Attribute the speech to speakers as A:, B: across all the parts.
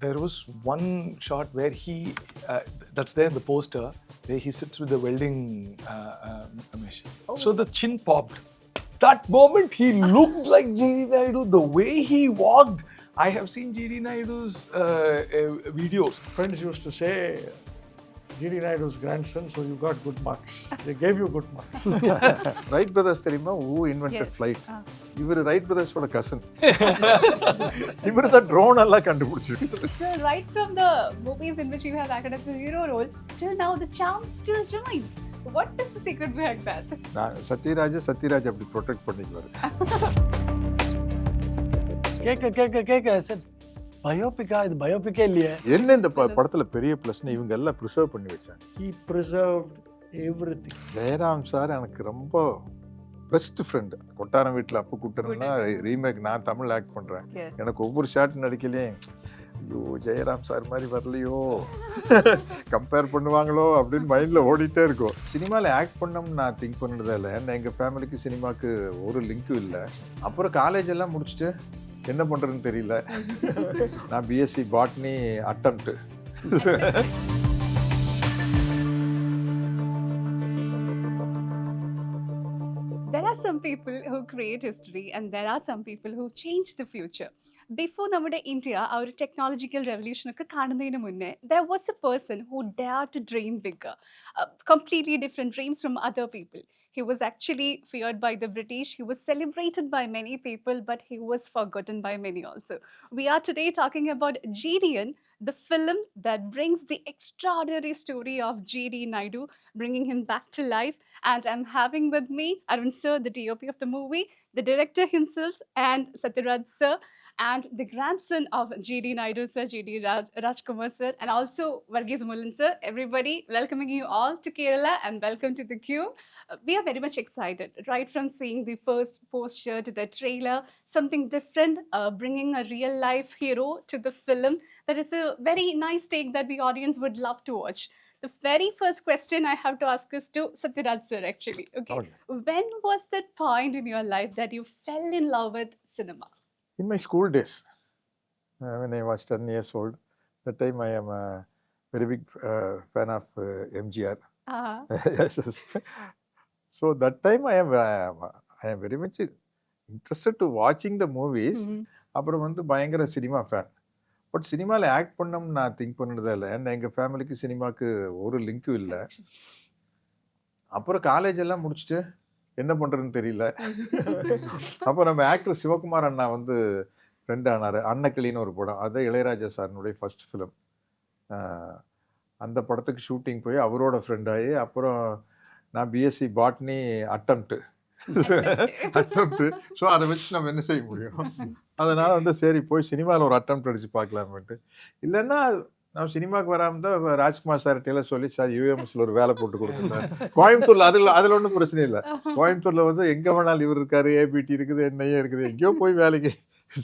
A: there was one shot where he, that's there in the poster, where he sits with the welding machine.
B: Oh.
A: So the chin popped. That moment he looked like GD Naidu. The way he walked. I have seen GD Naidu's videos.
C: Friends used to say, GD Naidu's grandson, so you got good marks. They gave you good marks.
D: Wright brothers தெரியுமா? Who invented
B: Yes.
D: flight? இவர் Wright பிரதர்ஸோட cousin. இவர் தான் drone எல்லாம் கண்டுபிடிச்சிருக்கு.
B: So right from the movies in which you have acted as a hero role till now, the charm still remains. What is the secret behind that?
D: நான் சத்யராஜ் அப்படி protect பண்ணிக்குவாரு.
C: கேட்க sir பயோபிக்கா இது பயோபிக்கே இல்லையே.
D: என்ன இந்த படத்துல பெரிய பிளஸ்னா இவங்க எல்லாம் ப்ரிசர்வ் பண்ணி வச்சாங்க.
C: He preserved everything.
D: Jayaram sir எனக்கு ரொம்ப பெஸ்ட் ஃப்ரெண்ட். கொட்டாரம் வீட்டில் அப்பு கூட்டணும்னா ரீமேக் நான் தமிழ் ஆக்ட் பண்றேன்.
B: Yes.
D: எனக்கு ஒவ்வொரு ஷாட் நடிக்கலையே ஐயோ ஜெயராம் சார் மாதிரி வரலையோ, கம்பேர் பண்ணுவாங்களோ அப்படின்னு மைண்டில் ஓடிட்டே இருக்கும். சினிமாவில் ஆக்ட் பண்ணோம்னு நான் திங்க் பண்ணதால எங்கள் ஃபேமிலிக்கு சினிமாவுக்கு ஒரு லிங்க்கும் இல்லை. அப்புறம் காலேஜ் எல்லாம் முடிச்சுட்டு என்ன பண்ணுறதுன்னு தெரியல. நான் BSc botany attempt.
B: There are some people who create history and there are some people who change the future. Before നമ്മുടെ India, our technological revolution ഒക്കെ കാണുന്നതിന് മുന്നേ, there was a person who dared to dream bigger, completely different dreams from other people. He was actually feared by the British. He was celebrated by many people, but he was forgotten by many also. We are today talking about GDN, the film that brings the extraordinary story of GD Naidu, bringing him back to life. And I'm having with me Arun sir, the DOP of the movie, the director himself, and Sathyaraj sir, and the grandson of GD Naidu sir, GD Rajkumar sir, and also Varghese Moolan sir. Everybody, welcoming you all to Kerala and welcome to the queue. We are very much excited, right from seeing the first poster to the trailer, something different, bringing a real life hero to the film. That is a very nice take that the audience would love to watch. The very first question I have to ask is to Sathyaraj sir actually. Okay. When was that point in your life that you fell in love with cinema?
D: In my school days, when I was 10 years old, that time I am a very big fan of MGR. Yes, yes. So that time I am very much interested to watching the movies. அப்புறம் வந்து பயங்கர cinema fan. But சினிமாவில் act பண்ணோம்னு நான் think பண்ணதால எங்கள் ஃபேமிலிக்கு சினிமாவுக்கு ஒரு லிங்க்கும் இல்லை. அப்புறம் காலேஜ் எல்லாம் முடிச்சுட்டு என்ன பண்ணுறதுன்னு தெரியல. அப்போ நம்ம ஆக்டர் சிவகுமார் அண்ணா வந்து ஃப்ரெண்ட் ஆனார். அன்னக்கிளின்னு ஒரு படம், அது இளையராஜா சாரினுடைய ஃபர்ஸ்ட் ஃபிலிம். அந்த படத்துக்கு ஷூட்டிங் போய் அவரோட ஃப்ரெண்ட் ஆகி அப்புறம் நான் பிஎஸ்சி பாட்னி அட்டம்ப்ட். ஸோ அதை வச்சு நம்ம என்ன செய்ய முடியும்? அதனால வந்து சரி போய் சினிமாவில் ஒரு அட்டம்ப்ட் அடிச்சு பார்க்கலாமேட்டு. இல்லைன்னா நான் சினிமாவுக்கு வராமல் தான் ராஜ்குமார் சார் டெய்லர் சொல்லி சார் யூஎம்எஸ்ல ஒரு வேலை போட்டு கொடுங்க சார். கோயம்புத்தூர்ல அதில் ஒன்றும் பிரச்சனை இல்லை. கோயம்புத்தூர்ல வந்து எங்கே வேணாலும் இவர் இருக்காரு, ஏபிடி இருக்குது, என்ஐஏ இருக்குது, எங்கேயோ போய் வேலைக்கு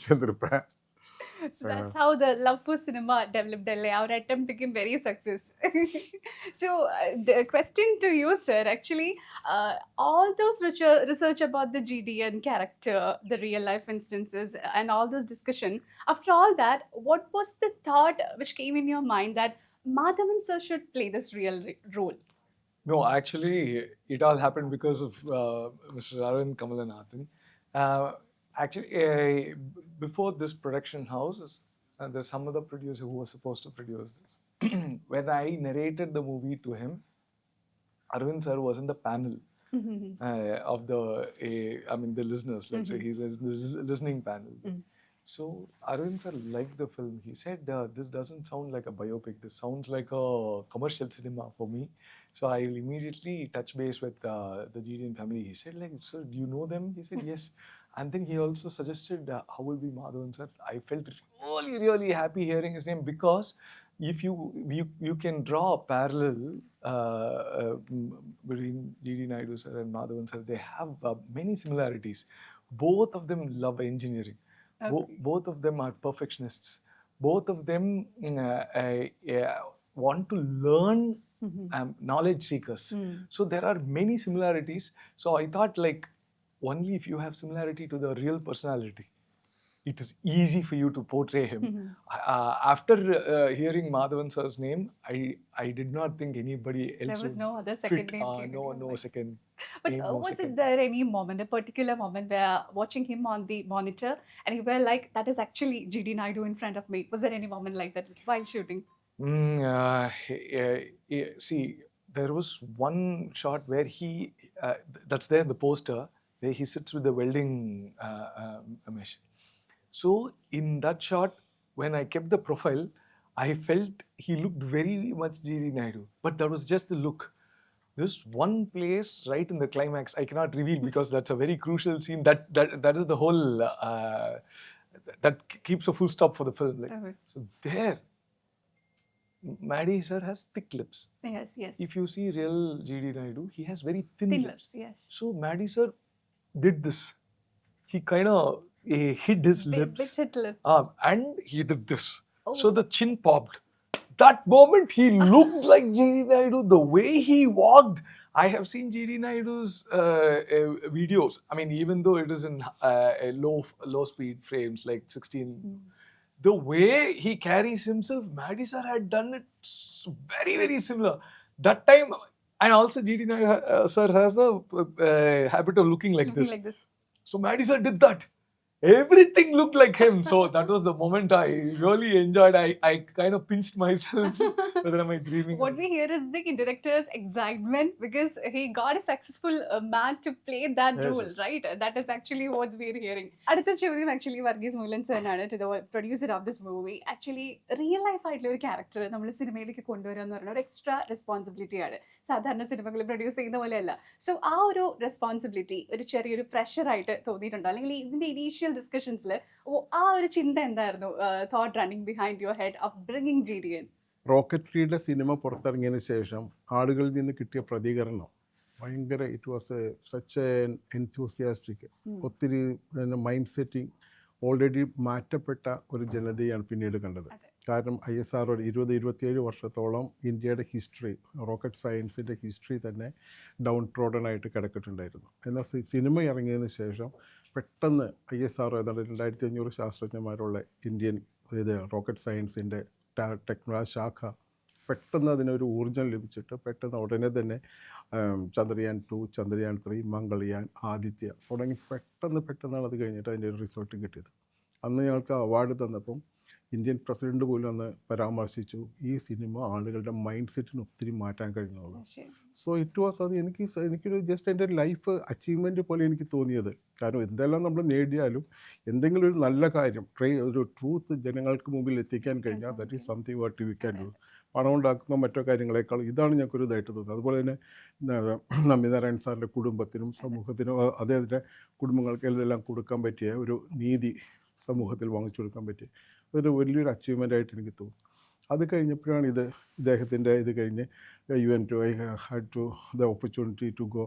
D: சேர்ந்துருப்பேன்.
B: So that's how the love for cinema developed. Our attempt became very success. So the question to you, sir, actually, all those research about the GDN character, the real life instances, and all those discussion. After all that, what was the thought which came in your mind that Madhavan sir should play this real role?
A: No, actually, it all happened because of Mr. Arun Kamalanathan. Actually, before this production house, there's some other producer who was supposed to produce this. When I narrated the movie to him, Arvind sir was in the panel of the listeners. Let's say he's in the listening panel. So Arvind sir liked the film. He said, "This doesn't sound like a biopic. This sounds like a commercial cinema for me." So I immediately touched base with the GDN family. He said, "Like, sir, do you know them?" He said, "Yes." And then he also suggested, how will be Madhavan sir? I felt really, really happy hearing his name because if you can draw a parallel between GD Naidu sir and Madhavan sir. They have many similarities. Both of them love engineering. Okay. Both of them are perfectionists. Both of them want to learn, knowledge seekers. So there are many similarities. So I thought like, only if you have similarity to the real personality. it is easy for you to portray him. After hearing Madhavan sir's name, I did not think anybody else
B: There was
A: would
B: no other second
A: fit.
B: name came in your
A: No
B: mind.
A: second
B: But
A: name, no
B: was
A: second.
B: it there any moment, a particular moment where watching him on the monitor and you were like, that is actually GD Naidu in front of me? Was there any moment like that while shooting?
A: See, there was one shot where he, that's there in the poster, where he sits with the welding mesh. So in that shot, when I kept the profile, I felt he looked very much GD Naidu, but that was just the look. This one place right in the climax, I cannot reveal because that's a very crucial scene. That is the whole that keeps a full stop for the film. Like, so there, Maddie sir has thick lips.
B: Yes, yes.
A: If you see real GD Naidu, he has very thin lips.
B: Yes.
A: So Maddie sir did this. He kind of hid his lips.
B: Bit lip.
A: And he did this. So the chin popped. That moment he looked like GD Naidu. The way he walked. I have seen GD Naidu's videos. I mean, even though it is in low speed frames, like 16. The way he carries himself, Maddie sir had done it very, very similar. That time, and also GD Naidu sir has the habit of looking like this. So Maddie sir did that. Everything looked like him. So that was the moment I really enjoyed. I kind of pinched myself. Whether am I dreaming?
B: What we hear is the director's excitement because he got a successful man to play that role, right? That is actually what we're hearing. Adutha chodyam actually Varghese Moolan sir aanu, to the producer of this movie. Actually, real life ആയിട്ടുള്ള ഒരു character നമ്മൾ സിനിമയിലേക്ക് കൊണ്ടുവരിക എന്ന് പറയുന്ന ഒരു extra responsibility ആണ്. സാധാരണ സിനിമകൾ പ്രൊഡ്യൂസ് ചെയ്യുന്ന പോലെയല്ല. സോ ആ ഒരു റെസ്പോൺസിബിലിറ്റി ഒരു ചെറിയൊരു പ്രഷർ ആയിട്ട് തോന്നിയിട്ടുണ്ടോ? അല്ലെങ്കിൽ ഇതിന്റെ ഇനീഷ്യൽ ഡിസ്കഷൻസിൽ ആ ഒരു ചിന്ത എന്തായിരുന്നു? Thought running behind your head of bringing GDN?
E: റോക്കറ്റ്രിയുടെ സിനിമ പുറത്തിറങ്ങിയതിന് ശേഷം ആളുകളിൽ നിന്ന് കിട്ടിയ പ്രതികരണം ഭയങ്കര, ഇറ്റ് വാസ് സച്ച് എൻതൂസിയാസ്റ്റിക്. ഒത്തിരി മൈൻഡ് സെറ്റിംഗ് ഓൾറെഡി മാറ്റപ്പെട്ട ഒരു ജനതയാണ് പിന്നീട് കണ്ടത്. കാരണം ISRO 20-27 വർഷത്തോളം ഇന്ത്യയുടെ ഹിസ്റ്ററി, റോക്കറ്റ് സയൻസിൻ്റെ ഹിസ്റ്ററി തന്നെ ഡൗൺ ട്രോഡൻ ആയിട്ട് കിടക്കിട്ടുണ്ടായിരുന്നു. എന്നാൽ സിനിമ ഇറങ്ങിയതിന് ശേഷം പെട്ടെന്ന് ISRO ഏതാണ്ട് 2500 ശാസ്ത്രജ്ഞന്മാരുള്ള ഇന്ത്യൻ റോക്കറ്റ് സയൻസിൻ്റെ ടെക്നോളജി ശാഖ പെട്ടെന്ന് അതിനൊരു ഊർജ്ജം ലഭിച്ചിട്ട് പെട്ടെന്ന് ഉടനെ തന്നെ ചന്ദ്രയാൻ 2, ചന്ദ്രയാൻ 3, മംഗൾയാൻ, ആദിത്യ തുടങ്ങി പെട്ടെന്നാണ് അത് കഴിഞ്ഞിട്ട് അതിൻ്റെ ഒരു റിസൾട്ട് കിട്ടിയത്. അന്ന് ഞങ്ങൾക്ക് അവാർഡ് തന്നപ്പം ഇന്ത്യൻ പ്രസിഡന്റ് പോലും അന്ന് പരാമർശിച്ചു, ഈ സിനിമ ആളുകളുടെ മൈൻഡ് സെറ്റിന് ഒത്തിരി മാറ്റാൻ കഴിഞ്ഞുള്ളൂ. സോ ഇറ്റ് വാസ്, അത് എനിക്കൊരു ജസ്റ്റ് എൻ്റെ ലൈഫ് അച്ചീവ്മെൻറ്റ് പോലെ എനിക്ക് തോന്നിയത്. കാരണം എന്തെല്ലാം നമ്മൾ നേടിയാലും എന്തെങ്കിലും ഒരു നല്ല കാര്യം, ഒരു ട്രൂത്ത് ജനങ്ങൾക്ക് മുമ്പിൽ എത്തിക്കാൻ കഴിഞ്ഞാൽ that is something what we can do. പണം ഉണ്ടാക്കുന്ന മറ്റോ കാര്യങ്ങളെക്കാൾ ഇതാണ് ഞങ്ങൾക്കൊരു ഇതായിട്ട് തോന്നുന്നത്. അതുപോലെ തന്നെ നമ്പിനാരായൺ സാറിൻ്റെ കുടുംബത്തിനും സമൂഹത്തിനും അദ്ദേഹത്തിൻ്റെ കുടുംബങ്ങൾക്ക് എല്ലാം കൊടുക്കാൻ പറ്റിയ ഒരു നീതി സമൂഹത്തിൽ വാങ്ങിച്ചു കൊടുക്കാൻ പറ്റിയ അതൊരു വലിയൊരു അച്ചീവ്മെൻ്റ് ആയിട്ട് എനിക്ക് തോന്നുന്നു. അത് കഴിഞ്ഞപ്പോഴാണ് ഇദ്ദേഹത്തിൻ്റെ ഇത് കഴിഞ്ഞ് I had the opportunity to go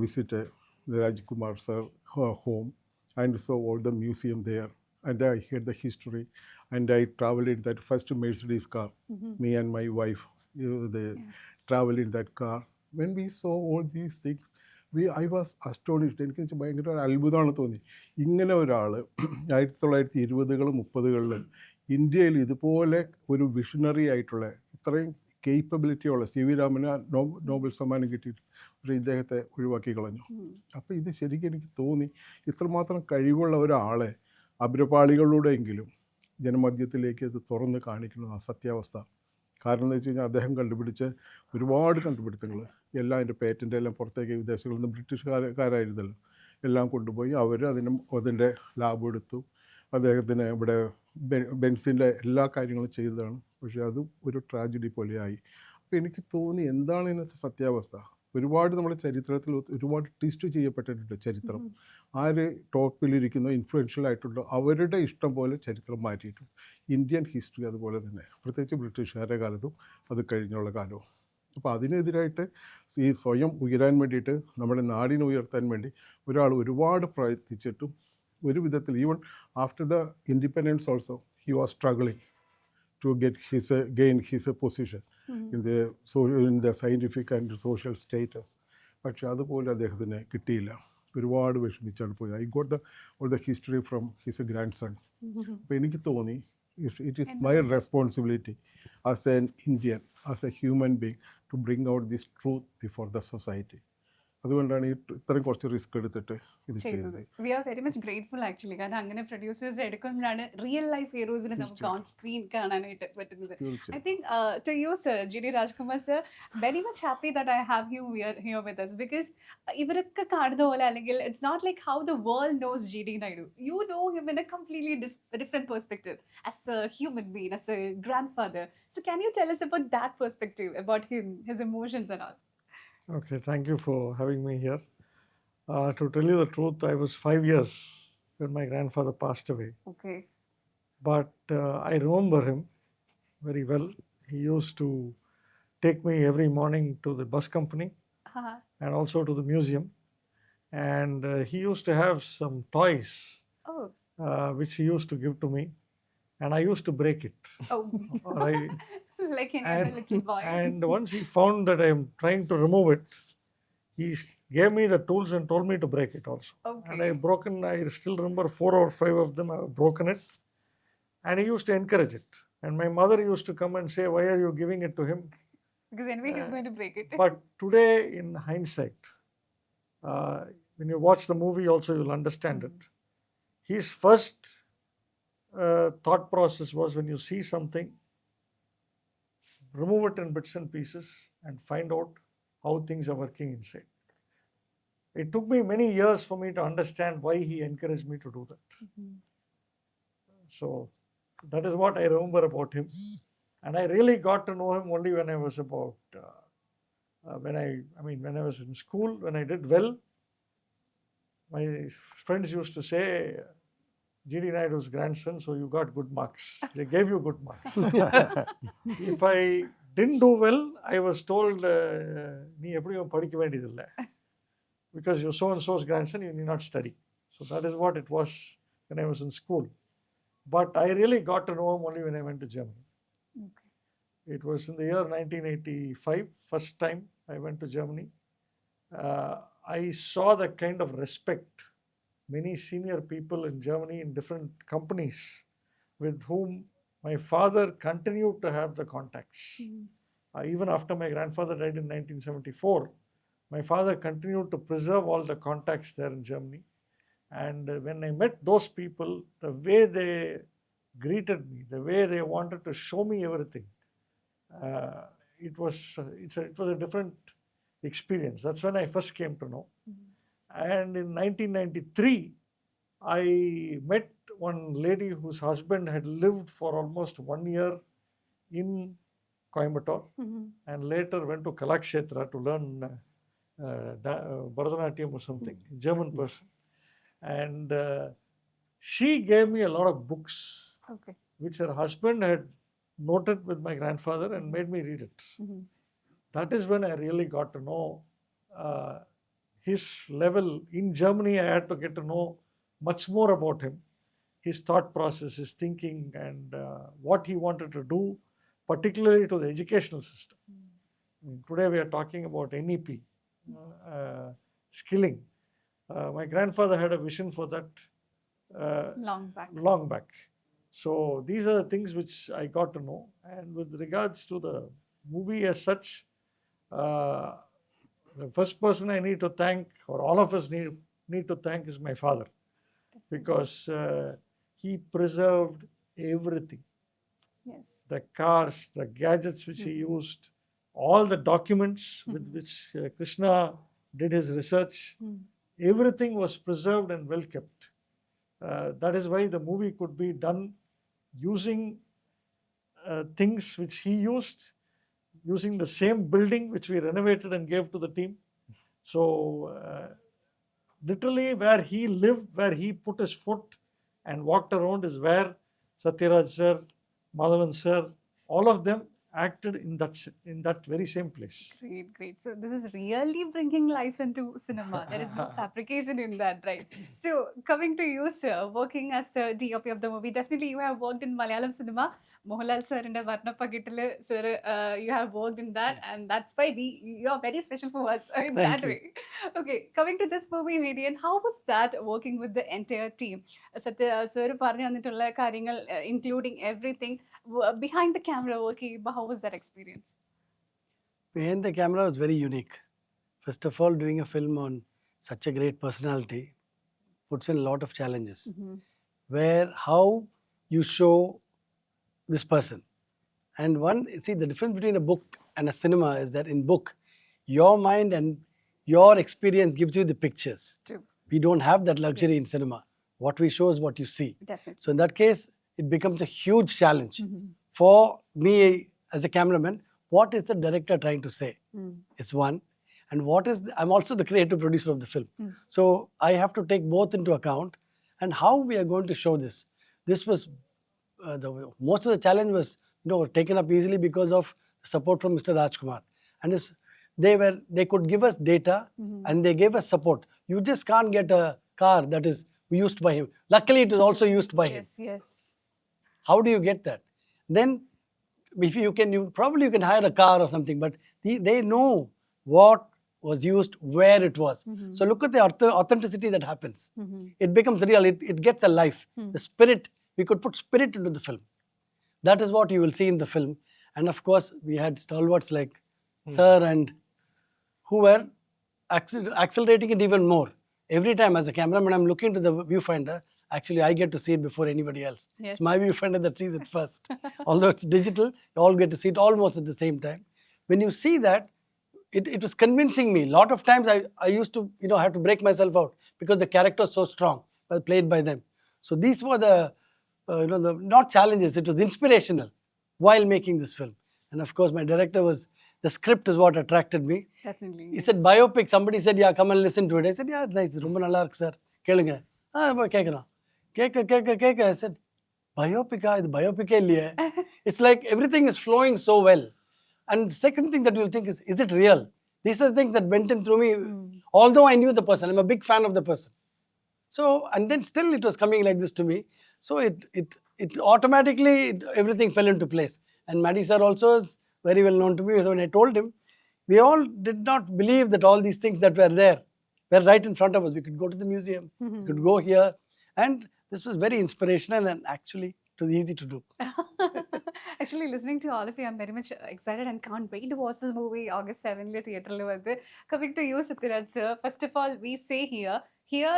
E: visit Rajkumar sir home and saw all the museum there, and I heard the history, and I traveled in that first Mercedes car. Me and my wife, they traveled in that car. When we saw all these things, I was astonished. എനിക്ക് ഭയങ്കര ഒരു അത്ഭുതമാണ് തോന്നി. ഇങ്ങനെ ഒരാൾ 1920-30 ഇന്ത്യയിൽ ഇതുപോലെ ഒരു വിഷണറി ആയിട്ടുള്ള ഇത്രയും കേപ്പബിലിറ്റി ഉള്ള CV രാമന് നോബൽ സമ്മാനം കിട്ടിയിട്ട് പക്ഷേ ഇദ്ദേഹത്തെ ഒഴിവാക്കി കളഞ്ഞു. അപ്പോൾ ഇത് ശരിക്കും എനിക്ക് തോന്നി, ഇത്രമാത്രം കഴിവുള്ള ഒരാളെ അഗ്രപാളികളിലൂടെയെങ്കിലും ജനമധ്യത്തിലേക്ക് ഇത് തുറന്ന് കാണിക്കുന്ന സത്യാവസ്ഥ. കാരണം എന്ന് വെച്ച് കഴിഞ്ഞാൽ അദ്ദേഹം കണ്ടുപിടിച്ച ഒരുപാട് കണ്ടുപിടുത്തങ്ങൾ എല്ലാം അതിൻ്റെ പേറ്റൻ്റ് എല്ലാം പുറത്തേക്ക് വിദേശങ്ങളിൽ നിന്ന് ബ്രിട്ടീഷുകാരായിരുന്നല്ലോ എല്ലാം കൊണ്ടുപോയി അവർ അതിൻ്റെ ലാഭം എടുത്തു. അദ്ദേഹത്തിന് ഇവിടെ ബെൻസിൻ്റെ എല്ലാ കാര്യങ്ങളും ചെയ്തതാണ്. പക്ഷേ അതും ഒരു ട്രാജഡി പോലെയായി. അപ്പോൾ എനിക്ക് തോന്നി എന്താണ് ഇതിനകത്ത് സത്യാവസ്ഥ. ഒരുപാട് നമ്മുടെ ചരിത്രത്തിൽ ഒരുപാട് ട്വിസ്റ്റ് ചെയ്യപ്പെട്ടിട്ടുണ്ട് ചരിത്രം. ആര് ടോപ്പിലിരിക്കുന്നോ ഇൻഫ്ലുവൻഷ്യൽ ആയിട്ടുണ്ടോ അവരുടെ ഇഷ്ടം പോലെ ചരിത്രം മാറ്റിയിട്ടുണ്ട്. ഇന്ത്യൻ ഹിസ്റ്ററി അതുപോലെ തന്നെ, പ്രത്യേകിച്ച് ബ്രിട്ടീഷുകാരുടെ കാലത്തും അത് കഴിഞ്ഞുള്ള കാലവും. അപ്പോൾ അതിനെതിരായിട്ട് ഈ സ്വയം ഉയരാൻ വേണ്ടിയിട്ട് നമ്മുടെ നാടിനെ ഉയർത്താൻ വേണ്ടി ഒരാൾ ഒരുപാട് പ്രയത്നിച്ചിട്ടും ഒരു വിധത്തിൽ even after the independence also he was struggling to gain his position in the scientific and social status. പക്ഷെ അതുപോലെ അദ്ദേഹത്തിന് കിട്ടിയില്ല. ഒരുപാട് വിഷമിച്ചാണ് പോയത്. I got all the history from his grandson. അപ്പോൾ എനിക്ക് തോന്നി it is my responsibility as an Indian, as a human being to bring out this truth before the society. അതുകൊണ്ടാണ് ഇത്രയും കുറച്ച് റിസ്ക് എടുത്തിട്ട് ഇത് ചെയ്തത്.
B: We are very much grateful actually. കാരണം അങ്ങനെ പ്രൊഡ്യൂസേഴ്സ് എടുക്കുമ്പോഴാണ് റിയൽ ലൈഫ് ഹീറോസിനെ നമുക്ക് ഓൺ സ്ക്രീൻ കാണാനായിട്ട് പറ്റുന്നത്. I think to you sir, GD Rajkumar sir, very much happy that I have you here with us, because ഇവരൊക്കെ കാണുന്ന പോലെ, അല്ലെങ്കിൽ it's not like how the world knows GD Naidu. You know him in a completely different perspective, as a human being, as a grandfather. So can you tell us about that perspective, about him, his emotions and all?
C: Okay, thank you for having me here. To tell you the truth, I was 5 years when my grandfather passed away.
B: Okay.
C: But I remember him very well. He used to take me every morning to the bus company and also to the museum. And he used to have some toys which he used to give to me. And I used to break it.
B: Oh. Like any other little boy.
C: And once he found that I am trying to remove it, he gave me the tools and told me to break it also.
B: Okay.
C: And I still remember 4 or 5 of them, I have broken it. And he used to encourage it. And my mother used to come and say, why are you giving it to him?
B: Because anyway he's going to break it.
C: But today, in hindsight, when you watch the movie also, you'll understand it. His first thought process was, when you see something, remove it in bits and pieces and find out how things are working inside. It took me many years for me to understand why he encouraged me to do that. So that is what I remember about him. And I really got to know him only when I was about, when I was in school, when I did well. My friends used to say, GD Naidu's grandson, so you got good marks. They gave you good marks. If I didn't do well, I was told, nee eppadiyo padikka vendidilla, because you're so and so's grandson, you need not study. So that is what it was when I was in school. But I really got to know him only when I went to Germany.
B: Okay.
C: It was in the year 1985, first time I went to Germany. I saw the kind of respect many senior people in Germany in different companies with whom my father continued to have the contacts. Even after my grandfather died in 1974, my father continued to preserve all the contacts there in Germany. And when I met those people, the way they greeted me, the way they wanted to show me everything, it was a different experience. That's when I first came to know. And in 1993, I met one lady whose husband had lived for almost 1 year in Coimbatore, and later went to Kalakshetra to learn Bharatanatyam or something, German person. And she gave me a lot of books, which her husband had noted with my grandfather and made me read it. That is when I really got to know his level. In Germany, I had to get to know much more about him, his thought process, his thinking, and what he wanted to do, particularly to the educational system. Today we are talking about NEP, skilling. My grandfather had a vision for that long back. So these are the things which I got to know. And with regards to the movie as such, the first person I need to thank, or all of us need to thank, is my father, because he preserved everything.
B: Yes.
C: The cars, the gadgets which he used, all the documents with which Krishna did his research, everything was preserved and well kept. That is why the movie could be done using things which he used, using the same building which we renovated and gave to the team. So literally where he lived, where he put his foot and walked around, is where Sathyaraj sir, Madhavan sir, all of them acted in that very same place.
B: Great. So this is really bringing life into cinema. There is no fabrication in that, right? So coming to you, sir, working as a DOP of the movie, definitely you have worked in Malayalam cinema, Mohanlal sir in the Varnapagittal, sir, you have worked in that, and that's why you are very special for us in that way. Okay, coming to this movie, GDN, how was that working with the entire team? Satya sir പറഞ്ഞു തന്നിട്ടുള്ള കാര്യങ്ങൾ, including everything behind the camera working, how was that experience?
F: Behind the camera was very unique. First of all, doing a film on such a great personality puts in a lot of challenges. Where how you show this person. And see, the difference between a book and a cinema is that in book, your mind and your experience gives you the pictures.
B: True.
F: We don't have that luxury in cinema. What we show is what you see.
B: Definitely.
F: So in that case, it becomes a huge challenge for me as a cameraman. What is the director trying to say? It's one. And I'm also the creative producer of the film. So I have to take both into account. And how we are going to show this. This was, most of the challenge was taken up easily because of support from Mr. Rajkumar. And they could give us data and they gave us support. You just can't get a car that is used by him. Luckily, it is also used by him.
B: Yes.
F: How do you get that? Then, if you can hire a car or something, but they know what was used, where it was. So look at the authenticity that happens. It becomes real. It gets a life. The spirit, we could put spirit into the film. That is what you will see in the film. And of course, we had stalwarts like Sir and who were accelerating it even more. Every time as a cameraman, I'm looking to the viewfinder. Actually, I get to see it before anybody else.
B: Yes.
F: It's my viewfinder that sees it first. Although it's digital, you all get to see it almost at the same time. When you see that, it was convincing me. A lot of times I used to, have to break myself out because the character is so strong, played by them. So these were the not challenges, it was inspirational while making this film. And of course, my director the script is what attracted me.
B: Definitely.
F: He said, biopic. Somebody said, yeah, come and listen to it. I said, yeah, it's nice. Romba nalla irukku, sir. Kelunga. Kekran. Keka. I said, biopic? Idu biopic illiye. It's like everything is flowing so well. And the second thing that you'll think is it real? These are the things that went in through me. Although I knew the person, I'm a big fan of the person. So, and then still it was coming like this to me. So it automatically, everything fell into place. And Maddy sir also is very well known to me. So when I told him, we all did not believe that all these things that were there were right in front of us. We could go to the museum, we could go here. And this was very inspirational and actually it was easy to do.
B: Actually, listening to all of you, I'm very much excited and can't wait to watch this movie August 7th theatre. Coming to you, Sathyaraj sir, first of all, we say here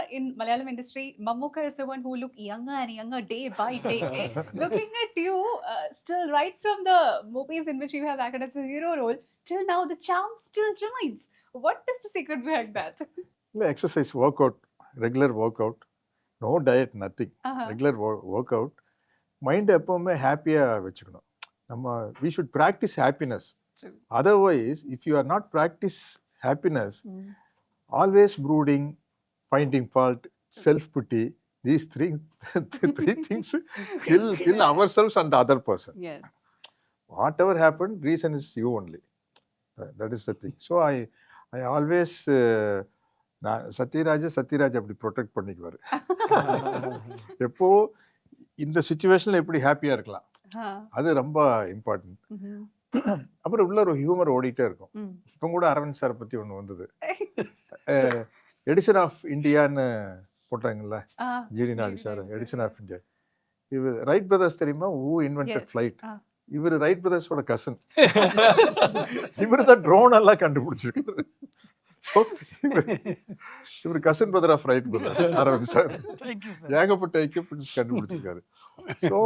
B: in Malayalam industry, Mammootty is someone who look younger and younger day by day. Looking at you, still right from the movies in which you have acted as a hero role, till now the charm still remains. What is the secret behind that?
D: Exercise, workout, regular workout, no diet, nothing. Regular workout. Mind எப்பவுமே ஹாப்பியாக வச்சுக்கணும். We should practice happiness.
B: True.
D: Otherwise, if you are not practice happiness, always brooding, finding fault, self-pity, these three things kill ourselves and the other person.
B: Yes.
D: Whatever happened, reason is you only. That is the thing. So I always Sathyaraj அப்படி protect பண்ணிக்குவார். எப்போ இந்த சிச்சுவேஷனில் எப்படி ஹாப்பியாக இருக்கலாம், அது ரொம்ப important. அப்புறம் உள்ள ஒரு ஹியூமர் ஓடிட்டே இருக்கும். இப்போ கூட அரவிந்த் சாரை பற்றி ஒன்று வந்தது, எடிஷன் ஆஃப் இந்தியான்னு போட்டாங்கல்ல, GD Naidu sir edition of India. இவர் ரைட் பிரதர்ஸ் தெரியுமா, ஹூ இன்வென்டட் ஃப்ளைட்? இவர் ரைட் பிரதர்ஸோட கசன். இவர் தான் ட்ரோன் எல்லாம் கண்டுபிடிச்சிருக்காரு. இவர் cousin brother of Wright brothers Aravind sir. ஏகப்பட்ட எக்யூப்மெண்ட்ஸ் கண்டுபிடிச்சிருக்காரு. ஸோ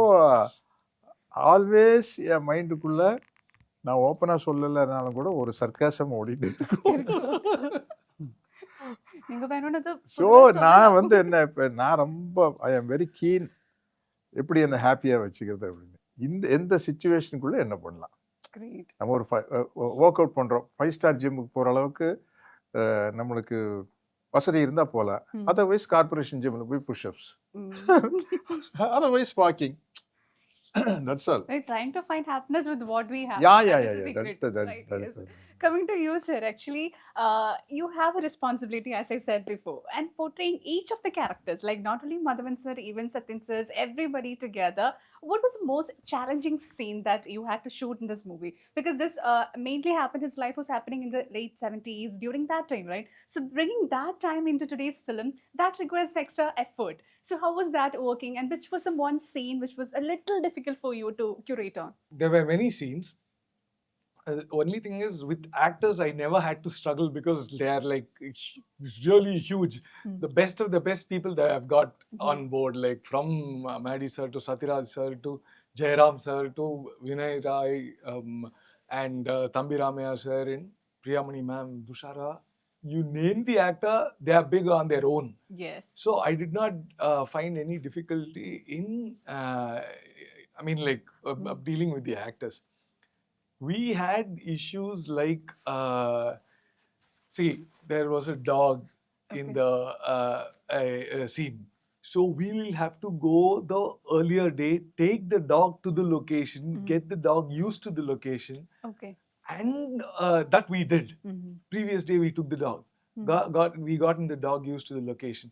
D: ஆல்வேஸ் என் மைண்டுக்குள்ள நான் ஓப்பனாக சொல்லலைனாலும் கூட ஒரு சர்க்காசம் ஓடிட்டு இருக்கும். ஸோ நான் வந்து என்ன, இப்போ நான் ரொம்ப ஐ ஆம் வெரி கீன் எப்படி என்ன ஹாப்பியாக வச்சுக்கிறது அப்படின்னு. எந்த சிச்சுவேஷனுக்குள்ளே என்ன பண்ணலாம். நம்ம ஒரு ஒர்க் அவுட் பண்ணுறோம், 5 ஸ்டார் ஜிம்முக்கு போகிற அளவுக்கு நம்மளுக்கு வசதி இருந்தால் போகலாம். அதர்வைஸ் கார்பரேஷன் ஜிம்மில் போய் push-ups, otherwise walking. That's all.
B: We're trying to find happiness with what we have.
D: Yeah,
B: That
D: yeah,
B: is
D: yeah,
B: the
D: yeah.
B: secret,
D: That
B: right?
D: is
B: Yes.
D: the
B: Coming to you, sir, actually, you have a responsibility, as I said before, and portraying each of the characters, like not only Madhavan sir, even Satyan sir, everybody together. What was the most challenging scene that you had to shoot in this movie? Because this mainly happened, his life was happening in the late 70s during that time, right? So bringing that time into today's film, that requires extra effort. So how was that working, and which was the one scene which was a little difficult for you to curate on?
A: There were many scenes. The only thing is, with actors, I never had to struggle because they are like really huge. The best of the best people that I've got on board, like from Madhi sir to Sathyaraj sir to Jayaram sir to Vinay Rai and Thambi Ramaya sir and Priyamani ma'am, Dushara. You name the actor, they are big on their own.
B: Yes.
A: So I did not find any difficulty in, dealing with the actors. We had issues like, see, there was a dog in the scene. So we will have to go the earlier day, take the dog to the location, get the dog used to the location.
B: Okay.
A: And that we did. Previous day we took the dog. We gotten the dog used to the location.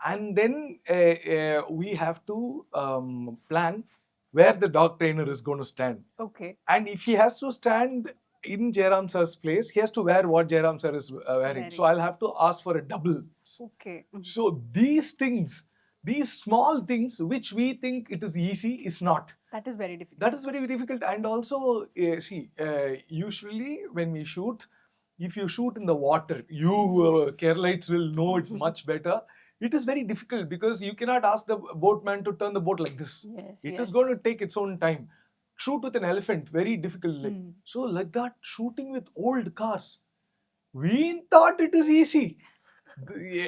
A: And then we have to plan where the dog trainer is going to stand.
B: Okay.
A: And if he has to stand in Jayaram sir's place, he has to wear what Jayaram sir is wearing. So I'll have to ask for a double.
B: Okay.
A: So these things, these small things which we think it is easy, is not.
B: That is very difficult.
A: That is very difficult. And also, usually when we shoot, if you shoot in the water, you Keralites will know it much better. It is very difficult because you cannot ask the boatman to turn the boat like this.
B: Yes,
A: It
B: yes.
A: is going to take its own time. Shoot with an elephant, very difficult. So like that, shooting with old cars, we thought it is easy.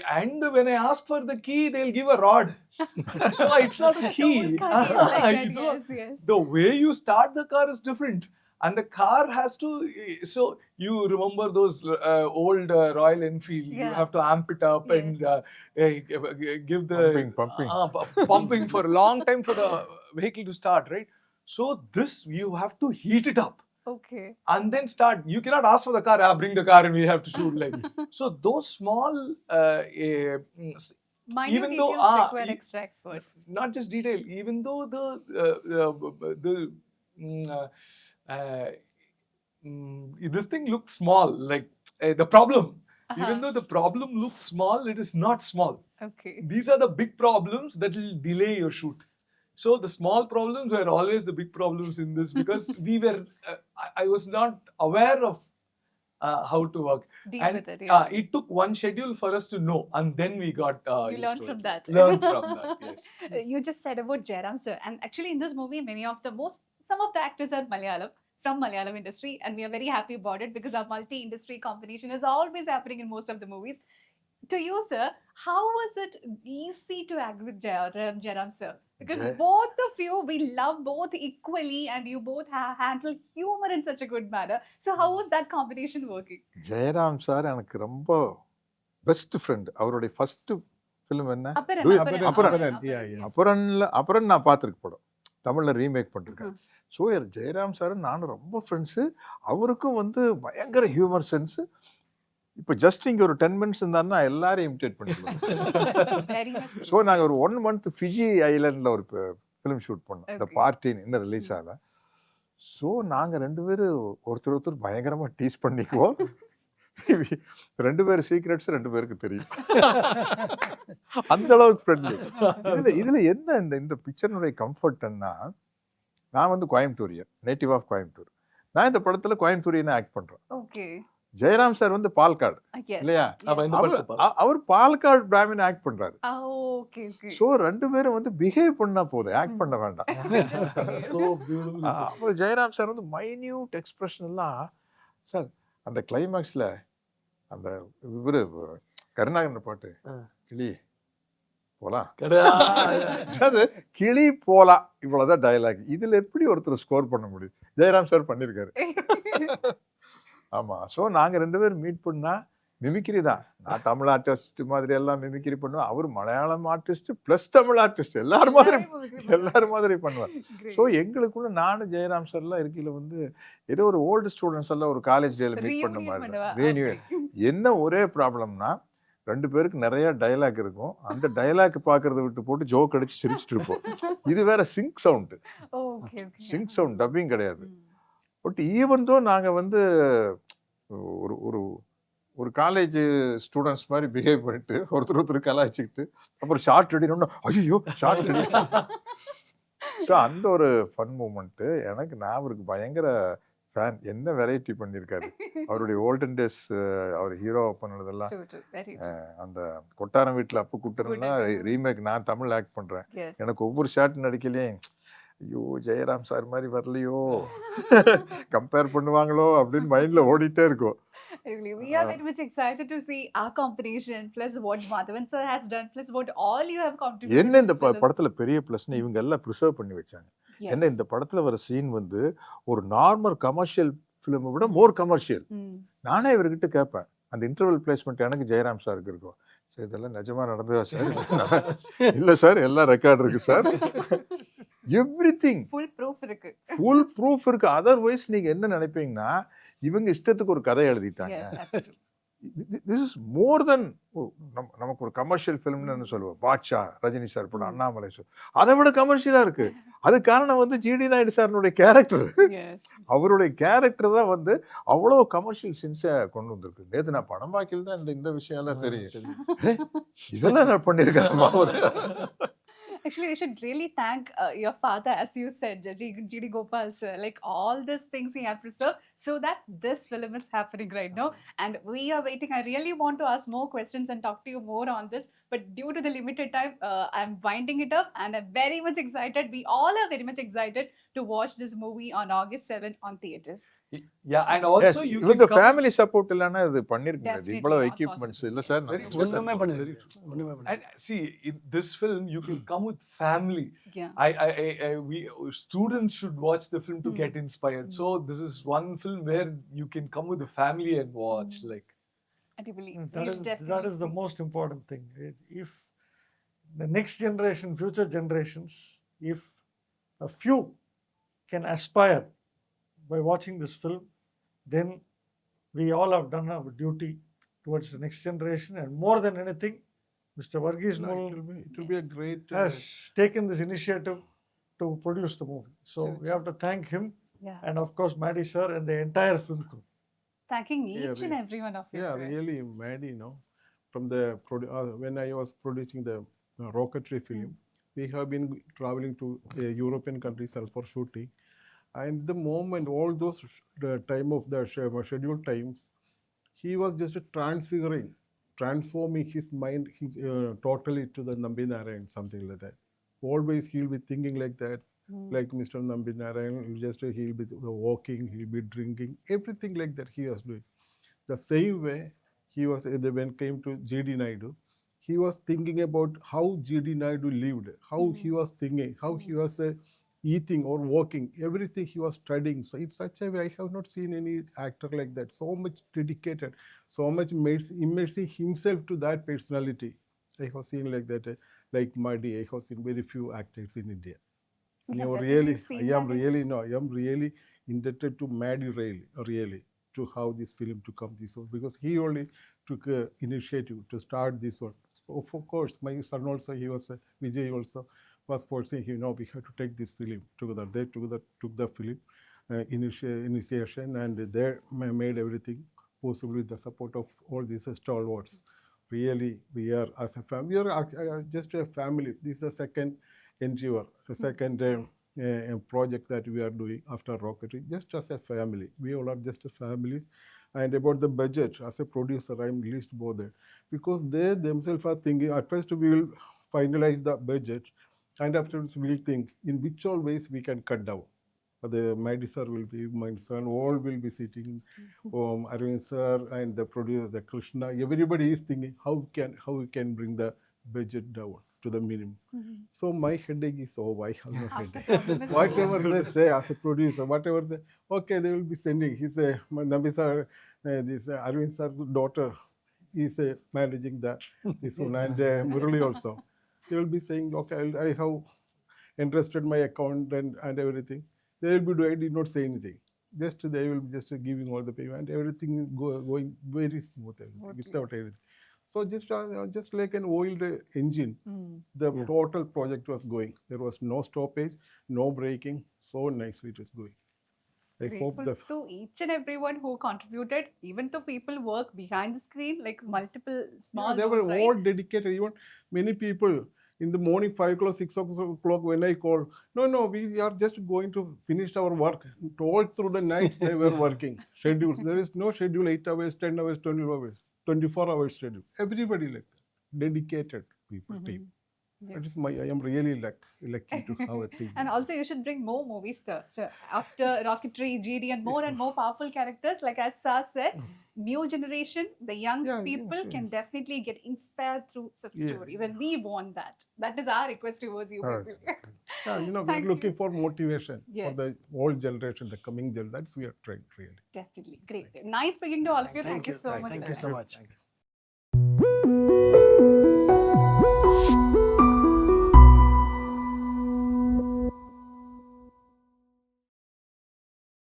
A: And when I ask for the key, they'll give a rod. So it's not a key.
B: Old car is like that,
A: So
B: yes, yes.
A: the way you start the car is different. And the car has to, so you remember those old Royal Enfield, you
B: Yeah.
A: have to amp it up and give the
D: Pumping.
A: pumping for a long time for the vehicle to start, right? So this, you have to heat it up
B: Okay.
A: and then start. You cannot ask for the car, bring the car and we have to shoot like. So those small,
B: Minor
A: even though,
B: details require extra effort.
A: not just detail, even though this thing looks small, like the problem. Even though the problem looks small, it is not small.
B: Okay.
A: These are the big problems that will delay your shoot. So the small problems were always the big problems in this because we were, I was not aware of how to work.
B: Deal
A: And
B: with it, yeah.
A: it took one schedule for us to know, and then we got
B: You
A: used
B: learned
A: to
B: from
A: it.
B: that.
A: Learned from that, yes.
B: You just said about Jayaram sir, and actually in this movie, some of the actors are from Malayalam industry, and we are very happy about it because our multi-industry combination is always happening in most of the movies. To you, sir, how was it easy to act with Jayaram sir? Because both of you, we love both equally, and you both handle humor in such a good manner. So how was that combination working?
D: Jayaram sir எனக்கு ரொம்ப best friend. அவருடைய first film என்ன?
B: Aparan,
D: Do you-
B: Aparan,
D: Aparan.
B: Aparan,
E: Yeah,
B: Aparan,
E: yeah.
B: yes.
D: அப்புறம் நான் பார்த்துருக்கு படம், தமிழில் remake பண்ணிருக்கேன். ஸோ ஜெயராம் சார் நானும் ரொம்ப ஃப்ரெண்ட்ஸு. அவருக்கும் வந்து பயங்கர ஹியூமர் சென்ஸு. இப்போ ஜஸ்ட் இங்கே ஒரு 10 மினிட்ஸ் இருந்தாருன்னா எல்லாரையும் இமிட்டேட் பண்ணிடுவோம்.
B: Very much true.
D: ஸோ நாங்கள் ஒரு 1 month ஃபிஜி ஐலண்டில் ஒரு ஃபிலிம் ஷூட் பண்ணோம். இந்த
B: Okay.
D: பார்ட்டின்னு இன்னும் ரிலீஸ் ஆகல. ஸோ நாங்கள் 2 பேரும் ஒருத்தர் பயங்கரமாக டீஸ் பண்ணிக்குவோம். 2 பேர் சீக்ரெட்ஸ் 2 பேருக்கு தெரியும். அந்த அளவுக்கு ஃப்ரெண்ட்லி. இதுல என்ன இந்த பிக்சர்னுடைய கம்ஃபர்ட்னா, நான் வந்து கோயம்புத்தூரியன், நேட்டிவ் ஆஃப் கோயம்புத்தூர். நான் இந்த படத்துல கோயம்புத்தூரியனை ஆக்ட் பண்றேன்.
B: Okay.
D: ஜெயராம் சார் வந்து பால்காடு
B: Yes.
D: இல்லையா?
B: Yes.
D: அவர் பால்காடு பிராமின் ஆக்ட் பண்றாரு.
B: Okay, okay.
D: ஸோ 2 பேரும் வந்து பிஹேவ் பண்ணா போதும், ஆக்ட் பண்ண வேண்டாம்.
A: So beautiful.
D: அப்போ ஜெயராம் சார் வந்து மைன்யூட் எக்ஸ்பிரஷன் எல்லாம் சார் அந்த கிளைமேக்ஸ்ல அந்த இவரு கருணாகரன் பாட்டு கிளி போலாம், அது கிளி போலாம், இவ்வளவுதான் டயலாக். இதுல எப்படி ஒருத்தர் ஸ்கோர் பண்ண முடியும்? ஜெயராம் சார் பண்ணிருக்காரு. ஆமா. ஸோ நாங்க 2 பேரும் மீட் பண்ணா மிமிக்ரி தான். நான் தமிழ் ஆர்டிஸ்ட் மாதிரி எல்லாம் மிமிக்ரி பண்ணுவேன். அவர் Malayalam artist plus Tamil artist எல்லாரும் மாதிரி பண்ணுவார். ஸோ எங்களுக்குள்ள நானும் ஜெயராம் சார்லாம் இருக்கையில் வந்து ஏதோ ஒரு ஓல்டு ஸ்டூடெண்ட்ஸ் எல்லாம் ஒரு காலேஜ் டேல மீட் பண்ண மாதிரி தான். என்ன ஒரே ப்ராப்ளம்னா 2 பேருக்கு நிறைய டைலாக் இருக்கும். அந்த டைலாக் பார்க்கறத விட்டு போட்டு ஜோக் அடிச்சு சிரிச்சுட்டு இருப்போம். இது வேற sync sound. Sync sound dubbing கிடையாது. பட் ஈவன் தோ நாங்க வந்து ஒரு ஒரு ஒரு காலேஜ் ஸ்டூடெண்ட்ஸ் மாதிரி பிஹேவ் பண்ணிட்டு ஒருத்தர் கலாய்ச்சிக்கிட்டு அப்புறம் ஷார்ட் அடினோம்னா ஐயோ ஷார்ட் அடி. ஸோ அந்த ஒரு ஃபன் மூமெண்ட்டு எனக்கு. நான் அவருக்கு பயங்கர ஃபேன். என்ன வெரைட்டி பண்ணியிருக்காரு. அவருடைய ஓல்டன் டேஸ் அவர் ஹீரோ பண்ணதெல்லாம் அந்த கொட்டாரம் வீட்டில் அப்போ கூப்பிட்டுருந்தா ரீமேக் நான் தமிழ் ஆக்ட் பண்ணுறேன். எனக்கு ஒவ்வொரு ஷார்ட் நடிக்கலையும் ஐயோ ஜெயராம் சார் மாதிரி வரலையோ கம்பேர் பண்ணுவாங்களோ அப்படின்னு மைண்டில் ஓடிட்டே இருக்கும்.
B: We are very much excited to see our combination plus what Madhavan sir has done plus what all you have contributed.
D: என்ன இந்த படத்துல பெரிய பிளஸ்னா இவங்க எல்லாம் ப்ரிசர்வ் பண்ணி வச்சாங்க. என்ன இந்த படத்துல வர சீன் வந்து ஒரு நார்மல் கமர்ஷியல் ஃபிலிமை விட மோர் கமர்ஷியல். நானே இவர்கிட்ட கேட்பேன் அந்த இன்டர்வல் பிளேஸ்மெண்ட் எனக்கு ஜெயராம் சாருக்கு இருக்கும். சார் இதெல்லாம் நிஜமா நடந்ததா சார்? இல்லை சார் எல்லாம் ரெக்கார்ட் இருக்கு சார். எவ்ரிதிங்
B: ஃபுல் ப்ரூஃப்
D: இருக்கு. அதர்வைஸ் நீங்க என்ன நினைப்பீங்கன்னா இவங்க இஷ்டத்துக்கு ஒரு கதை எழுதிட்டாங்க. திஸ் இஸ் மோர் தென் நமக்கு ஒரு கமர்ஷியல் ஃபிலிம்னு சொல்லுவோம். பாட்ஷா ரஜினி சார் படம், அண்ணாமலை சார், அதை விட கமர்ஷியலா இருக்கு. அது காரணம் வந்து ஜிடி நாயுடு சார்னுடைய கேரக்டர். அவருடைய கேரக்டர் தான் வந்து அவ்வளோ கமர்ஷியல் சென்ஸை கொண்டு வந்திருக்கு. நேற்று நான் படம் பார்க்கல தான் இந்த விஷயம் எல்லாம் தெரியும். இதெல்லாம் நான் பண்ணியிருக்கேன்.
B: Actually, we should really thank your father, as you said, GD Gopal sir. Like all these things he have preserved so that this film is happening right now. And we are waiting. I really want to ask more questions and talk to you more on this. But due to the limited time, I'm winding it up. And I'm very much excited. We all are very much excited to watch this movie on August 7th on theatres.
A: Yeah, and also
D: Yes,
A: you
D: இவங்க
A: can come.
D: Family support இல்லைன்னா இது பண்ணிருக்கீங்க.
B: Definitely
D: இவ்வளவு
B: not
D: equipments
B: possible.
D: இல்லை sir.
F: ஒண்ணுமே பண்ணிருக்கேன்.
A: And see, in this film, you can come with family.
B: Yeah.
A: We students should watch the film to get inspired. So this is one film where you can come with the family and watch. Like
B: I believe
C: That is the most important thing. If the next generation, future generations, if a few can aspire by watching this film, then we all have done our duty towards the next generation. And more than anything, Mr. Varghese Moolan
E: It will be a great
C: has taken this initiative to produce the movie. So we have to thank him, and of course Maddie sir and the entire film crew.
B: Thanking
E: Yeah,
B: each and every one of you.
E: yeah,
B: sir.
E: really mad, from the when I was producing the rocketry film, we have been traveling to European countries for shooting, and the moment all those the time of the scheduled times, he was just transforming his mind totally to the Nambi Narayan, something like that. Always he'll be thinking like that, like Mr. Nambi Narayan. He'll be walking, he'll be drinking, everything like that he was doing. The same way he was when came to GD Naidu, he was thinking about how GD Naidu lived, how he was thinking, how he was eating or walking, everything he was studying. So in such a way, I have not seen any actor like that. So much dedicated, so much immersing himself to that personality. I have seen like that, like Madhi. I have seen very few actors in India.
B: We
E: You
B: have
E: know,
B: definitely
E: really,
B: seen
E: I am
B: that.
E: really indebted to Madhi really to how this film to come this one, because he only took initiative to start this one. So of course, my son also, he was Vijay also was forcing him. We have to take this film together. They took the film initiation, and they made everything possible with the support of all these stalwarts. Really, we are as a family. We are just a family. This is the second endeavor, the second project that we are doing after rocketry, just as a family. We all are just a family. And about the budget, as a producer, I'm least bothered, because they themselves are thinking, at first we will finalize the budget, and afterwards we will think in which all ways we can cut down. The Madhi sir will be, my son, all will be sitting, Arvind sir and the producer, the Krishna, everybody is thinking how we can bring the budget down to the minimum. So my headache is over. I have no headache. Whatever they say as a producer, whatever they will be sending. He say, Nambi sir, this Arvind sir's daughter, he's managing this one, and Murali also. They will be saying, okay, I have entrusted my account and everything. They will be doing, I did not say anything. Just they will be just giving all the payment, everything is going very smooth, without anything. So just like an oiled engine, the total project was going. There was no stoppage, no braking. So nicely it was going. I hope
B: Grateful to each and everyone who contributed, even to people work behind the screen, like multiple small
E: they were
B: roles, right?
E: all dedicated. Even many people in the morning, 5 o'clock, 6 o'clock, when I called, no, we are just going to finish our work. All through the night they were working. Schedules. There is no schedule, 8 hours, 10 hours, 12 hours, 24 hours schedule. Everybody like that. Dedicated people, team.
B: Yes.
E: That is I am really lucky to have a team.
B: And also you should bring more movies there. So after Rocketry, GDN, more and more powerful characters, like as Sa said, new generation, the young people can definitely get inspired through such stories, and we want that. That is our request towards you people.
E: We're looking for motivation for the old generation, the coming generation. That's we are trying really.
B: Definitely. Great. Nice speaking to all of you. Thank you so much.
F: Thank you so much.
A: Thank you.